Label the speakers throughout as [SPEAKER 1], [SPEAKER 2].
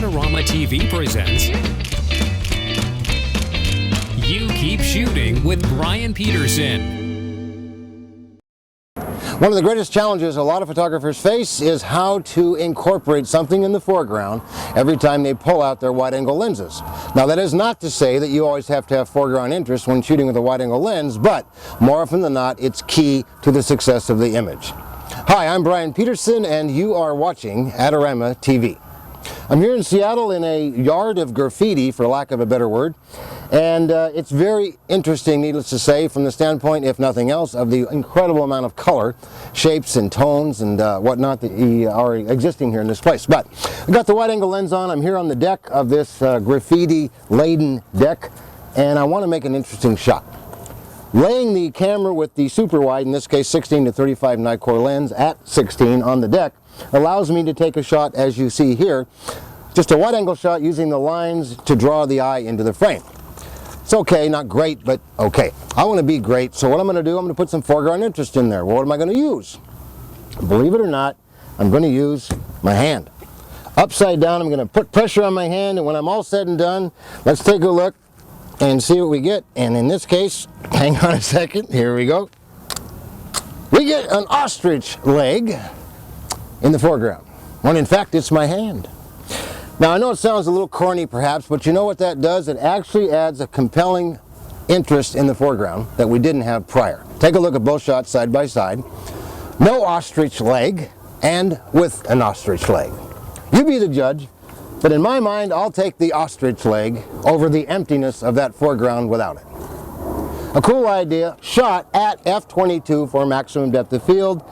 [SPEAKER 1] AdoramaTV presents You Keep Shooting with Bryan Peterson.
[SPEAKER 2] One of the greatest challenges a lot of photographers face is how to incorporate something in the foreground every time they pull out their wide-angle lenses. Now, that is not to say that you always have to have foreground interest when shooting with a wide-angle lens, but more often than not, it's key to the success of the image. Hi, I'm Bryan Peterson, and you are watching AdoramaTV. I'm here in Seattle in a yard of graffiti, for lack of a better word, and it's very interesting, needless to say, from the standpoint, if nothing else, of the incredible amount of color, shapes and tones and whatnot that are existing here in this place. But I've got the wide-angle lens on. I'm here on the deck of this graffiti-laden deck, and I want to make an interesting shot. Laying the camera with the super wide, in this case 16 to 35 Nikkor lens at 16 on the deck, allows me to take a shot, as you see here, just a wide angle shot using the lines to draw the eye into the frame. It's okay, not great, but okay. I want to be great, so what I'm going to do, I'm going to put some foreground interest in there. Well, what am I going to use? Believe it or not, I'm going to use my hand. Upside down, I'm going to put pressure on my hand, and when I'm all said and done, let's take a look and see what we get. And in this case, hang on a second, here we go. We get an ostrich leg in the foreground, when in fact it's my hand. Now, I know it sounds a little corny perhaps, but you know what that does? It actually adds a compelling interest in the foreground that we didn't have prior. Take a look at both shots side by side. No ostrich leg, and with an ostrich leg. You be the judge, but in my mind, I'll take the ostrich leg over the emptiness of that foreground without it. A cool idea, shot at f/22 for maximum depth of field.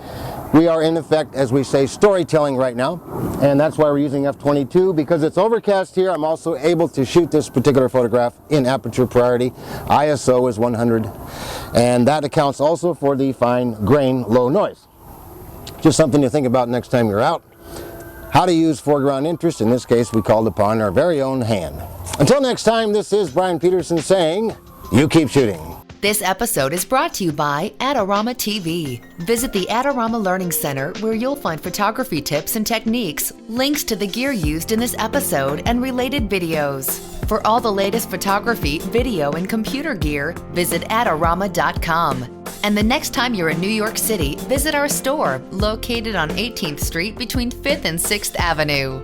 [SPEAKER 2] We are in effect, as we say, storytelling right now, and that's why we're using f/22, because it's overcast here. I'm also able to shoot this particular photograph in aperture priority. ISO is 100, and that accounts also for the fine grain low noise. Just something to think about next time you're out. How to use foreground interest. In this case, we called upon our very own hand. Until next time, this is Bryan Peterson saying, you keep shooting.
[SPEAKER 3] This episode is brought to you by AdoramaTV. Visit the Adorama Learning Center, where you'll find photography tips and techniques, links to the gear used in this episode, and related videos. For all the latest photography, video, and computer gear, visit Adorama.com. And the next time you're in New York City, visit our store, located on 18th Street between 5th and 6th Avenue.